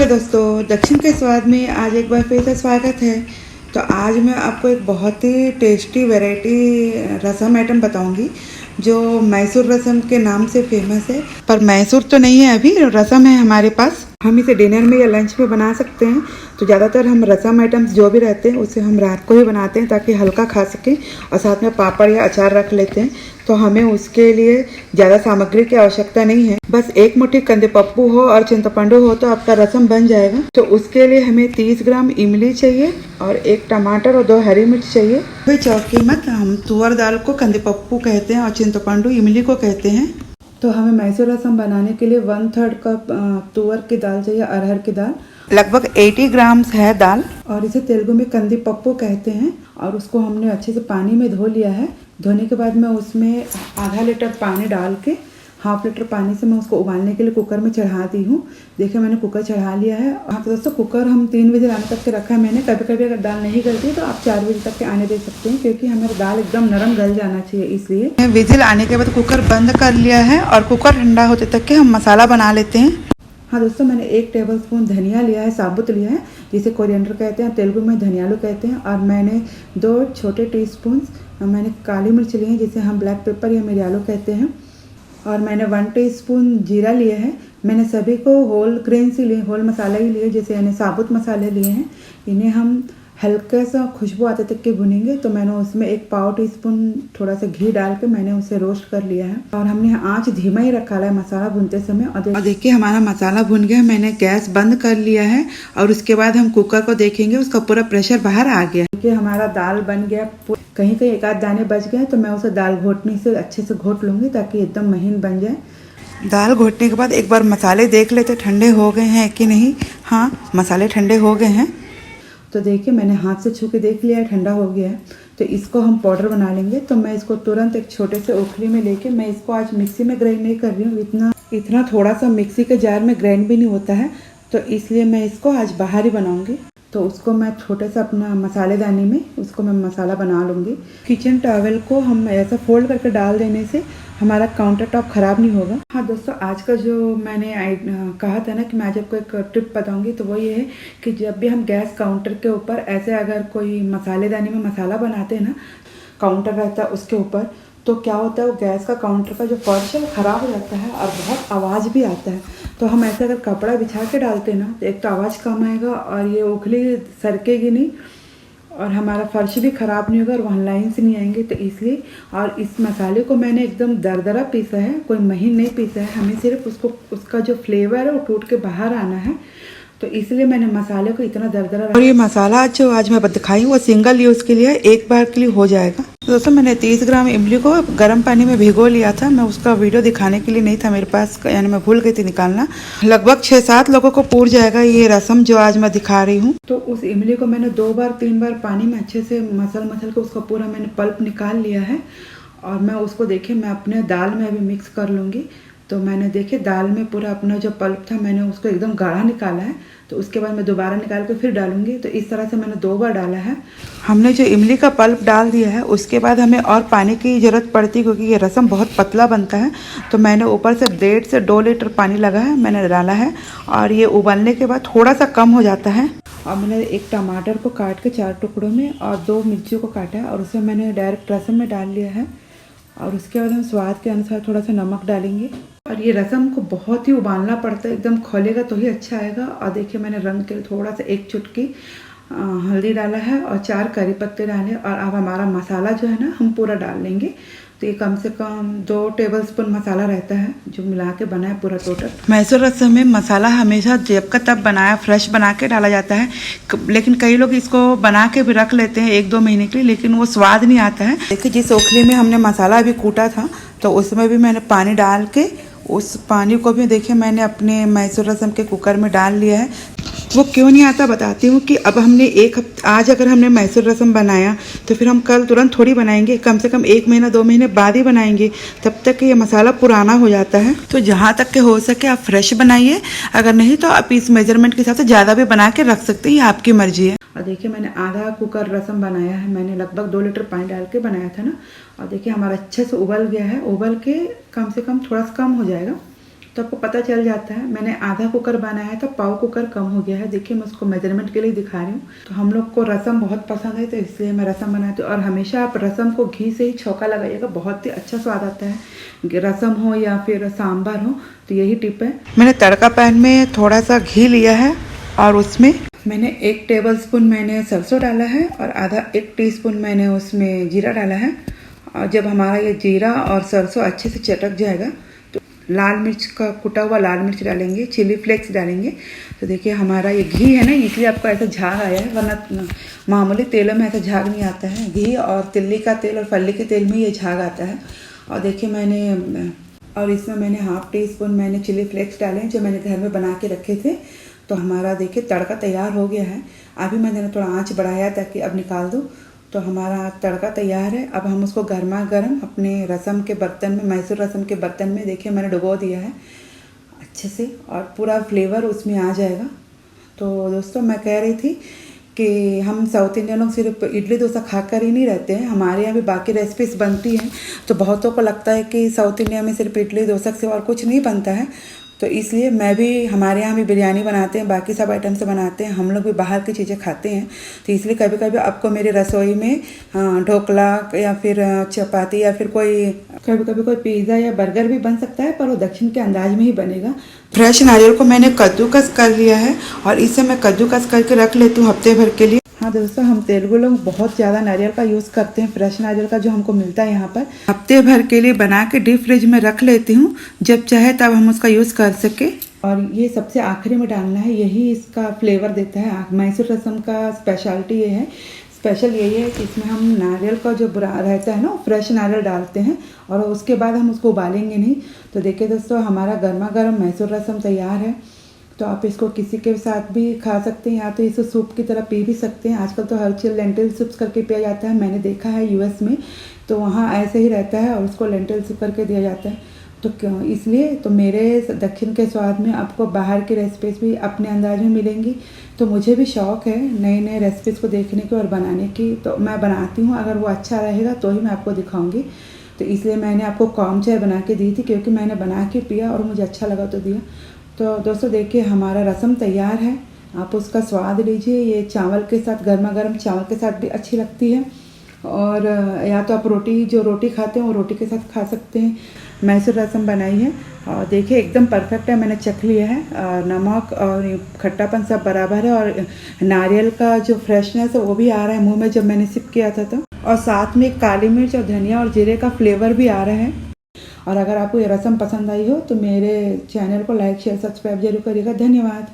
Hello दोस्तों, दक्षिण के स्वाद में आज एक बार फिर से स्वागत है। तो आज मैं आपको एक बहुत ही टेस्टी वैरायटी रसम आइटम बताऊंगी जो मैसूर रसम के नाम से फेमस है। पर मैसूर तो नहीं है, अभी रसम है हमारे पास। हम इसे डिनर में या लंच में बना सकते हैं। तो ज़्यादातर हम रसम आइटम्स जो भी रहते हैं उसे हम रात को ही बनाते हैं ताकि हल्का खा सकें, और साथ में पापड़ या अचार रख लेते हैं। तो हमें उसके लिए ज़्यादा सामग्री की आवश्यकता नहीं है। बस एक मुट्ठी कंदे पप्पू हो और चिंतपंडू हो तो आपका रसम बन जाएगा। तो उसके लिए हमें 30 ग्राम इमली चाहिए और एक टमाटर और 2 हरी मिर्च चाहिए। भाई चौकी मत, हम तुअर दाल को कंदे पप्पू कहते हैं और चिंतपंडू इमली को कहते हैं। तो हमें मैसूर रसम बनाने के लिए 1/3 कप तुअर की दाल चाहिए, अरहर की दाल। लगभग 80 ग्राम्स है दाल, और इसे तेलुगु में कंदी पप्पू कहते हैं। और उसको हमने अच्छे से पानी में धो लिया है। धोने के बाद मैं उसमें आधा लीटर पानी डाल के 1/2 लीटर पानी से मैं उसको उबालने के लिए कुकर में चढ़ा दी हूँ। देखिए मैंने कुकर चढ़ा लिया है। हाँ तो दोस्तों, कुकर हम 3 विजिल आने तक के रखा है मैंने। कभी कभी अगर दाल नहीं गलती तो आप 4 विजिल तक के आने दे सकते हैं, क्योंकि हमारी दाल एकदम नरम गल जाना चाहिए। इसलिए विजिल आने के बाद कुकर बंद कर लिया है और कुकर ठंडा होते तक के हम मसाला बना लेते हैं। हाँ दोस्तों, मैंने 1 टेबलस्पून धनिया लिया है, साबुत लिया है, जिसे कोरिएंडर कहते हैं, तेलुगु में धनियालू कहते हैं। और मैंने 2 छोटे टीस्पून मैंने काली मिर्च लिए हैं, जिसे हम ब्लैक पेपर या मिरियालो कहते हैं। और मैंने 1 टीस्पून जीरा लिया है। मैंने सभी को होल ग्रेन्स ही लिए, होल मसाला ही लिए, जैसे यानी साबुत मसाले लिए हैं। इन्हें हम हल्का सा खुशबू आते तक के भुनेंगे। तो मैंने उसमें 1 पाव टीस्पून थोड़ा सा घी डाल के मैंने उसे रोस्ट कर लिया है। और हमने आंच धीमा ही रखा है मसाला भूनते समय। और देखिए हमारा मसाला भुन गया, मैंने गैस बंद कर लिया है। और उसके बाद हम कुकर को देखेंगे, उसका पूरा प्रेशर बाहर आ गया। देखिए हमारा दाल बन गया। कहीं कहीं एक आध दाने बच गए तो मैं उसे दाल घोटनी से अच्छे से घोट लूँगी ताकि एकदम महीन बन जाए। दाल घोटने के बाद एक बार मसाले देख लेते ठंडे हो गए हैं कि नहीं। हाँ, मसाले ठंडे हो गए हैं। तो देखिए मैंने हाथ से छू के देख लिया है, ठंडा हो गया है। तो इसको हम पाउडर बना लेंगे। तो मैं इसको तुरंत एक छोटे से ओखली में लेके, मैं इसको आज मिक्सी में ग्राइंड नहीं कर रही हूँ। इतना थोड़ा सा मिक्सी के जार में ग्राइंड भी नहीं होता है, तो इसलिए मैं इसको आज बाहर ही बनाऊंगी। तो उसको मैं छोटे सा अपना मसालेदानी में उसको मैं मसाला बना लूँगी। किचन टॉवल को हम ऐसा फोल्ड करके डाल देने से हमारा काउंटर टॉप ख़राब नहीं होगा। हाँ दोस्तों, आज का जो मैंने कहा था ना कि मैं आज आपको एक टिप बताऊंगी, तो वो ये है कि जब भी हम गैस काउंटर के ऊपर ऐसे अगर कोई मसालेदानी में मसाला बनाते हैं ना, काउंटर रहता है उसके ऊपर, तो क्या होता है वो गैस का काउंटर का जो फर्श है वो ख़राब हो जाता है और बहुत आवाज़ भी आता है। तो हम ऐसे अगर कपड़ा बिछा के डालते हैं ना, तो एक तो आवाज़ कम आएगा और ये उखली सरकेगी नहीं, और हमारा फर्श भी ख़राब नहीं होगा और वहाँ लाइन्स नहीं आएंगे। तो इसलिए, और इस मसाले को मैंने एकदम दरदरा पीसा है, कोई महीन नहीं पीसा है। हमें सिर्फ उसका जो फ्लेवर है वो टूट के बाहर आना है। तो इसलिए मैंने मसाले को इतना दरदरा। और ये मसाला जो आज मैं दिखाई वो सिंगल यूज़ के लिए, एक बार के लिए हो जाएगा। तो दोस्तों मैंने 30 ग्राम इमली को गर्म पानी में भिगो लिया था। मैं उसका वीडियो दिखाने के लिए नहीं था मेरे पास, यानी मैं भूल गई थी निकालना। लगभग 6-7 लोगों को पूर जाएगा ये रसम जो आज मैं दिखा रही हूँ। तो उस इमली को मैंने 2-3 बार पानी में अच्छे से मसल के उसका पूरा मैंने पल्प निकाल लिया है। और मैं उसको देखिए मैं अपने दाल में अभी मिक्स कर लूँगी। तो मैंने देखिए दाल में पूरा अपना जो पल्प था मैंने उसको एकदम गाढ़ा निकाला है। तो उसके बाद मैं दोबारा निकाल के फिर डालूंगी। तो इस तरह से मैंने 2 बार डाला है। हमने जो इमली का पल्प डाल दिया है उसके बाद हमें और पानी की ज़रूरत पड़ती है, क्योंकि ये रसम बहुत पतला बनता है। तो मैंने ऊपर से 1.5 से 2 लीटर पानी लगा है, मैंने डाला है। और ये उबलने के बाद थोड़ा सा कम हो जाता है। और मैंने एक टमाटर को काट के 4 टुकड़ों में और 2 मिर्चियों को काटा है और उसे मैंने डायरेक्ट रसम में डाल लिया है। और उसके बाद हम स्वाद के अनुसार थोड़ा सा नमक डालेंगे। और ये रसम को बहुत ही उबालना पड़ता है, एकदम खोलेगा तो ही अच्छा आएगा। और देखिए मैंने रंग के लिए थोड़ा सा 1 चुटकी हल्दी डाला है और 4 करी पत्ते डाले। और अब हमारा मसाला जो है ना हम पूरा डाल लेंगे। तो ये कम से कम 2 टेबलस्पून मसाला रहता है जो मिला के बना है पूरा टोटल। मैसूर रसम में मसाला हमेशा जब का तब बनाया, फ्रेश बना के डाला जाता है। लेकिन कई लोग इसको बना के भी रख लेते हैं 1-2 महीने के लिए, लेकिन वो स्वाद नहीं आता है। देखिए जिस ओखली में हमने मसाला अभी कूटा था तो उसमें भी मैंने पानी डाल के उस पानी को भी देखिए मैंने अपने मैसूर रसम के कुकर में डाल लिया है। वो क्यों नहीं आता बताती हूँ कि अब हमने आज अगर हमने मैसूर रसम बनाया तो फिर हम कल तुरंत थोड़ी बनाएंगे, कम से कम 1 महीना 2 महीने बाद ही बनाएंगे। तब तक ये मसाला पुराना हो जाता है। तो जहाँ तक के हो सके आप फ्रेश बनाइए, अगर नहीं तो आप इस मेजरमेंट के हिसाब से ज़्यादा भी बना के रख सकते हैं, ये आपकी मर्जी है। और देखिए मैंने आधा कुकर रसम बनाया है, मैंने लगभग 2 लीटर पानी डाल के बनाया था ना। और देखिए हमारा अच्छे से उबल गया है, उबल के कम से कम थोड़ा सा कम हो जाएगा। तो आपको पता चल जाता है। मैंने आधा कुकर बनाया है तो पाव कुकर कम हो गया है। देखिए मैं उसको मेजरमेंट के लिए दिखा रही हूँ। तो हम लोग को रसम बहुत पसंद है तो इसलिए मैं रसम बनाती हूँ। और हमेशा आप रसम को घी से ही छौंका लगाइएगा, बहुत ही अच्छा स्वाद आता है। रसम हो या फिर सांभर हो, तो यही टिप है। मैंने तड़का पैन में थोड़ा सा घी लिया है और उसमें मैंने 1 टेबलस्पून मैंने सरसों डाला है और आधा 1 टीस्पून मैंने उसमें जीरा डाला है। और जब हमारा ये जीरा और सरसों अच्छे से चटक जाएगा तो लाल मिर्च का कुटा हुआ लाल मिर्च डालेंगे, चिली फ्लेक्स डालेंगे। तो देखिए हमारा ये घी है ना, इसलिए आपको ऐसा झाग आया है, वरना मामूली तेलों में ऐसा झाग नहीं आता है। घी और तिल्ली का तेल और फल्ली के तेल में ये झाग आता है। और देखिए और इसमें मैंने 1/2 टीस्पून मैंने चिली फ्लेक्स डाले जो मैंने घर में बना के रखे थे। तो हमारा देखिए तड़का तैयार हो गया है। अभी मैंने थोड़ा आंच बढ़ाया ताकि अब निकाल दूँ। तो हमारा तड़का तैयार है। अब हम उसको गर्मा गर्म अपने रसम के बर्तन में, मैसूर रसम के बर्तन में देखिए मैंने डुबो दिया है अच्छे से और पूरा फ्लेवर उसमें आ जाएगा। तो दोस्तों मैं कह रही थी कि हम साउथ इंडियन लोग सिर्फ इडली डोसा खाकर ही नहीं रहते हैं, हमारे यहाँ भी बाकी रेसिपीज़ बनती हैं। तो बहुतों को लगता है कि साउथ इंडिया में सिर्फ इडली डोसा से और कुछ नहीं बनता है। तो इसलिए मैं भी, हमारे यहाँ भी बिरयानी बनाते हैं, बाकी सब आइटम से बनाते हैं, हम लोग भी बाहर की चीज़ें खाते हैं। तो इसलिए कभी कभी आपको मेरी रसोई में ढोकला या फिर चपाती या फिर कभी कभी कोई पिज़्ज़ा या बर्गर भी बन सकता है, पर वो दक्षिण के अंदाज में ही बनेगा। फ्रेश नारियल को मैंने कद्दूकस कर लिया है और इसे मैं कद्दूकस करके रख लेती हूँ हफ्ते भर के लिए। हाँ दोस्तों, हम तेलुगु लोग बहुत ज़्यादा नारियल का यूज़ करते हैं, फ्रेश नारियल का जो हमको मिलता है यहाँ पर। हफ्ते भर के लिए बना के डीप फ्रिज में रख लेती हूँ, जब चाहे तब हम उसका यूज़ कर सके। और ये सबसे आखिरी में डालना है, यही इसका फ्लेवर देता है। मैसूर रसम का स्पेशलिटी ये है, स्पेशल यही है कि इसमें हम नारियल का जो बुरा रहता है ना, फ्रेश नारियल डालते हैं और उसके बाद हम उसको उबालेंगे नहीं। तो देखिए दोस्तों, हमारा गर्मा गर्म मैसूर रसम तैयार है। तो आप इसको किसी के साथ भी खा सकते हैं या तो इसे सूप की तरह पी भी सकते हैं। आजकल तो हर चीज़ लेंटिल सूप्स करके पिया जाता है, मैंने देखा है यूएस में, तो वहाँ ऐसे ही रहता है और उसको लेंटिल सूप करके दिया जाता है। तो क्यों, इसलिए तो मेरे दक्षिण के स्वाद में आपको बाहर की रेसिपीज़ भी अपने अंदाज में मिलेंगी। तो मुझे भी शौक़ है नए नए रेसिपीज़ को देखने की और बनाने की, तो मैं बनाती हूँ। अगर वो अच्छा रहेगा तो ही मैं आपको दिखाऊँगी। तो इसलिए मैंने आपको कॉर्न चाय बना के दी थी, क्योंकि मैंने बना के पिया और मुझे अच्छा लगा तो दिया। तो दोस्तों देखिए हमारा रसम तैयार है, आप उसका स्वाद लीजिए। ये चावल के साथ, गर्मा गर्म चावल के साथ भी अच्छी लगती है, और या तो आप रोटी खाते हैं वो रोटी के साथ खा सकते हैं। मैसूर रसम बनाई है और देखिए एकदम परफेक्ट है, मैंने चख लिया है। नमक और खट्टापन सब बराबर है और नारियल का जो फ्रेशनेस है वो भी आ रहा है मुंह में जब मैंने सिप किया था तो। और साथ में काली मिर्च और धनिया और जीरे का फ्लेवर भी आ रहा है। और अगर आपको ये रसम पसंद आई हो तो मेरे चैनल को लाइक शेयर सब्सक्राइब जरूर करिएगा। धन्यवाद।